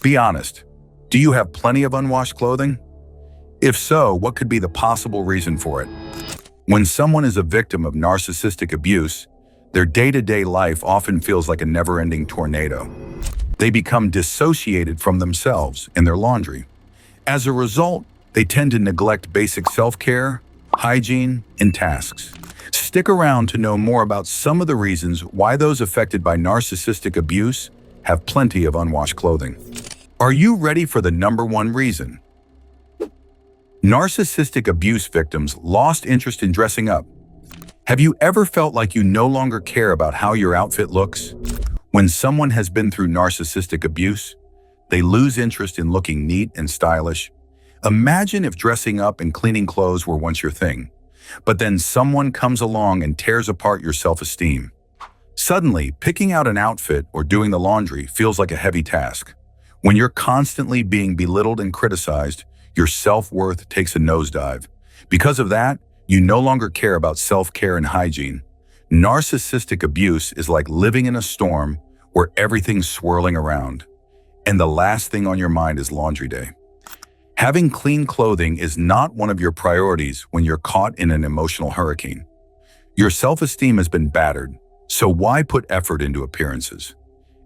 Be honest. Do you have plenty of unwashed clothing? If so, what could be the possible reason for it? When someone is a victim of narcissistic abuse, their day-to-day life often feels like a never-ending tornado. They become dissociated from themselves and their laundry. As a result, they tend to neglect basic self-care, hygiene, and tasks. Stick around to know more about some of the reasons why those affected by narcissistic abuse have plenty of unwashed clothing. Are you ready for the number one reason? Narcissistic abuse victims lost interest in dressing up. Have you ever felt like you no longer care about how your outfit looks? When someone has been through narcissistic abuse, they lose interest in looking neat and stylish. Imagine if dressing up and cleaning clothes were once your thing, but then someone comes along and tears apart your self-esteem. Suddenly, picking out an outfit or doing the laundry feels like a heavy task. When you're constantly being belittled and criticized, your self-worth takes a nosedive. Because of that, you no longer care about self-care and hygiene. Narcissistic abuse is like living in a storm where everything's swirling around, and the last thing on your mind is laundry day. Having clean clothing is not one of your priorities when you're caught in an emotional hurricane. Your self-esteem has been battered, so why put effort into appearances?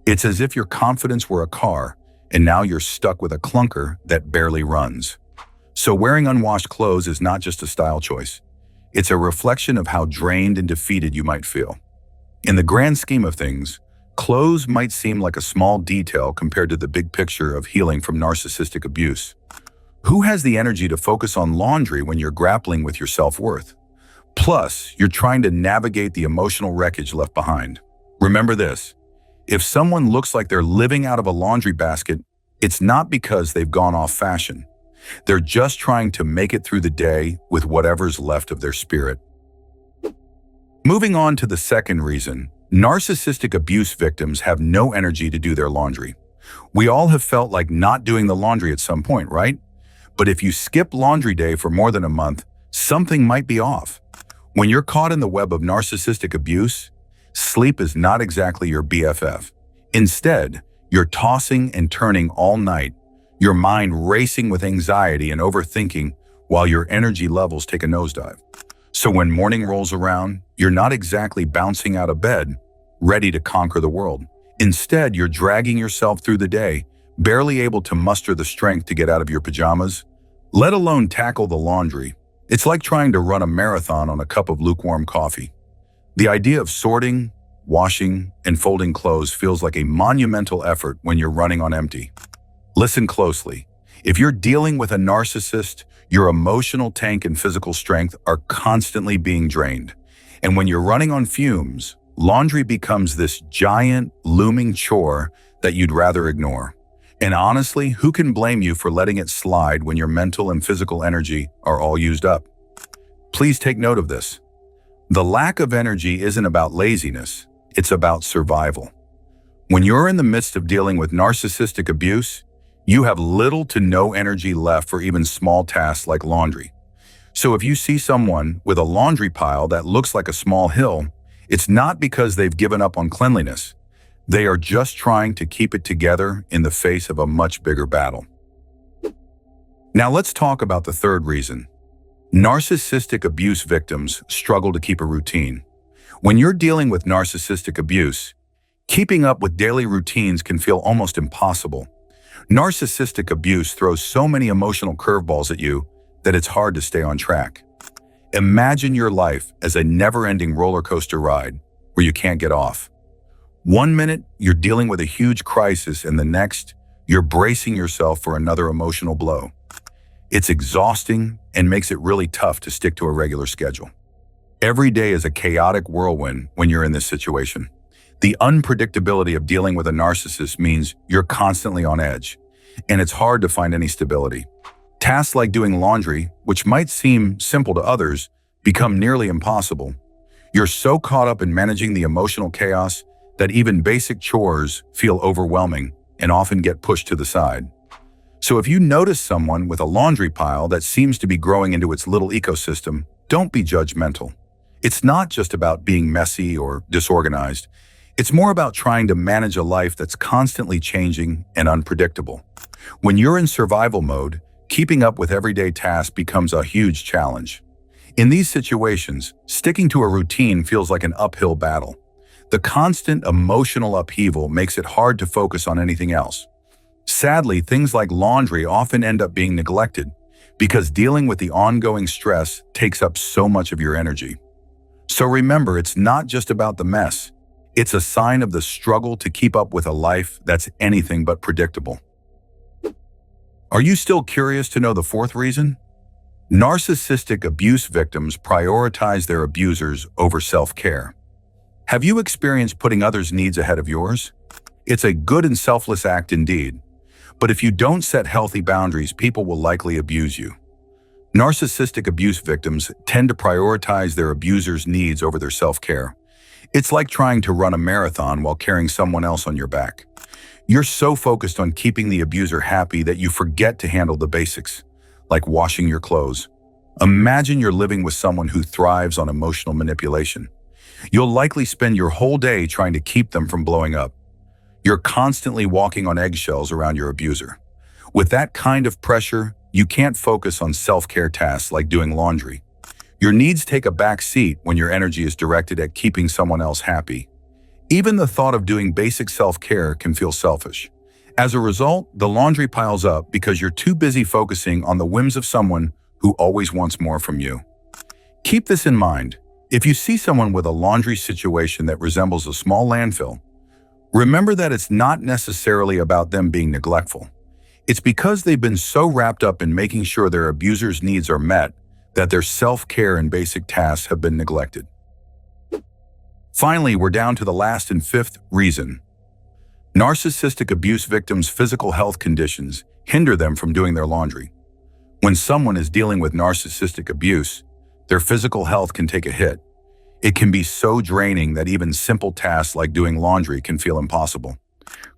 It's as if your confidence were a car, and now you're stuck with a clunker that barely runs. So wearing unwashed clothes is not just a style choice. It's a reflection of how drained and defeated you might feel. In the grand scheme of things, clothes might seem like a small detail compared to the big picture of healing from narcissistic abuse. Who has the energy to focus on laundry when you're grappling with your self-worth? Plus, you're trying to navigate the emotional wreckage left behind. Remember this. If someone looks like they're living out of a laundry basket, it's not because they've gone off fashion. They're just trying to make it through the day with whatever's left of their spirit. Moving on to the second reason, narcissistic abuse victims have no energy to do their laundry. We all have felt like not doing the laundry at some point, right? But if you skip laundry day for more than a month, something might be off. When you're caught in the web of narcissistic abuse, sleep is not exactly your BFF. Instead, you're tossing and turning all night, your mind racing with anxiety and overthinking while your energy levels take a nosedive. So when morning rolls around, you're not exactly bouncing out of bed, ready to conquer the world. Instead, you're dragging yourself through the day, barely able to muster the strength to get out of your pajamas, let alone tackle the laundry. It's like trying to run a marathon on a cup of lukewarm coffee. The idea of sorting, washing, and folding clothes feels like a monumental effort when you're running on empty. Listen closely. If you're dealing with a narcissist, your emotional tank and physical strength are constantly being drained. And when you're running on fumes, laundry becomes this giant, looming chore that you'd rather ignore. And honestly, who can blame you for letting it slide when your mental and physical energy are all used up? Please take note of this. The lack of energy isn't about laziness, it's about survival. When you're in the midst of dealing with narcissistic abuse, you have little to no energy left for even small tasks like laundry. So if you see someone with a laundry pile that looks like a small hill, it's not because they've given up on cleanliness. They are just trying to keep it together in the face of a much bigger battle. Now let's talk about the third reason. Narcissistic abuse victims struggle to keep a routine. When you're dealing with narcissistic abuse, keeping up with daily routines can feel almost impossible. Narcissistic abuse throws so many emotional curveballs at you that it's hard to stay on track. Imagine your life as a never-ending roller coaster ride where you can't get off. One minute, you're dealing with a huge crisis, and the next, you're bracing yourself for another emotional blow. It's exhausting and makes it really tough to stick to a regular schedule. Every day is a chaotic whirlwind when you're in this situation. The unpredictability of dealing with a narcissist means you're constantly on edge, and it's hard to find any stability. Tasks like doing laundry, which might seem simple to others, become nearly impossible. You're so caught up in managing the emotional chaos that even basic chores feel overwhelming and often get pushed to the side. So if you notice someone with a laundry pile that seems to be growing into its little ecosystem, don't be judgmental. It's not just about being messy or disorganized. It's more about trying to manage a life that's constantly changing and unpredictable. When you're in survival mode, keeping up with everyday tasks becomes a huge challenge. In these situations, sticking to a routine feels like an uphill battle. The constant emotional upheaval makes it hard to focus on anything else. Sadly, things like laundry often end up being neglected because dealing with the ongoing stress takes up so much of your energy. So remember, it's not just about the mess. It's a sign of the struggle to keep up with a life that's anything but predictable. Are you still curious to know the fourth reason? Narcissistic abuse victims prioritize their abusers over self-care. Have you experienced putting others' needs ahead of yours? It's a good and selfless act indeed. But if you don't set healthy boundaries, people will likely abuse you. Narcissistic abuse victims tend to prioritize their abusers' needs over their self-care. It's like trying to run a marathon while carrying someone else on your back. You're so focused on keeping the abuser happy that you forget to handle the basics, like washing your clothes. Imagine you're living with someone who thrives on emotional manipulation. You'll likely spend your whole day trying to keep them from blowing up. You're constantly walking on eggshells around your abuser. With that kind of pressure, you can't focus on self-care tasks like doing laundry. Your needs take a back seat when your energy is directed at keeping someone else happy. Even the thought of doing basic self-care can feel selfish. As a result, the laundry piles up because you're too busy focusing on the whims of someone who always wants more from you. Keep this in mind. If you see someone with a laundry situation that resembles a small landfill, remember that it's not necessarily about them being neglectful. It's because they've been so wrapped up in making sure their abuser's needs are met that their self-care and basic tasks have been neglected. Finally, we're down to the last and fifth reason. Narcissistic abuse victims' physical health conditions hinder them from doing their laundry. When someone is dealing with narcissistic abuse, their physical health can take a hit. It can be so draining that even simple tasks like doing laundry can feel impossible.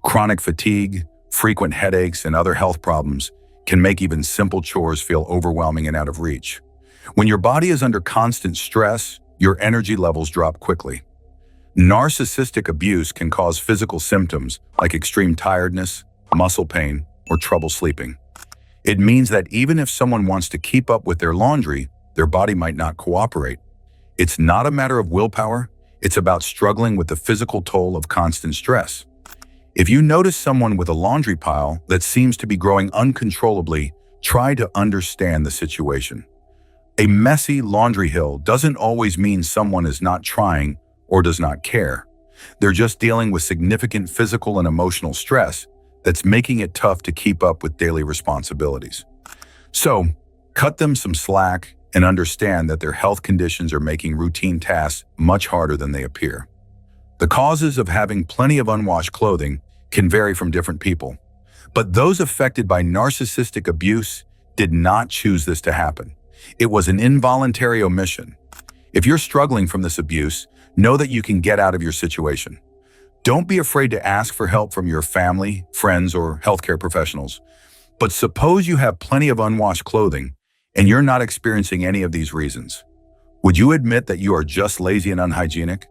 Chronic fatigue, frequent headaches, and other health problems can make even simple chores feel overwhelming and out of reach. When your body is under constant stress, your energy levels drop quickly. Narcissistic abuse can cause physical symptoms like extreme tiredness, muscle pain, or trouble sleeping. It means that even if someone wants to keep up with their laundry, their body might not cooperate. It's not a matter of willpower, it's about struggling with the physical toll of constant stress. If you notice someone with a laundry pile that seems to be growing uncontrollably, try to understand the situation. A messy laundry hill doesn't always mean someone is not trying or does not care. They're just dealing with significant physical and emotional stress that's making it tough to keep up with daily responsibilities. So, cut them some slack and understand that their health conditions are making routine tasks much harder than they appear. The causes of having plenty of unwashed clothing can vary from different people, but those affected by narcissistic abuse did not choose this to happen. It was an involuntary omission. If you're struggling from this abuse, know that you can get out of your situation. Don't be afraid to ask for help from your family, friends, or healthcare professionals. But suppose you have plenty of unwashed clothing and you're not experiencing any of these reasons. Would you admit that you are just lazy and unhygienic?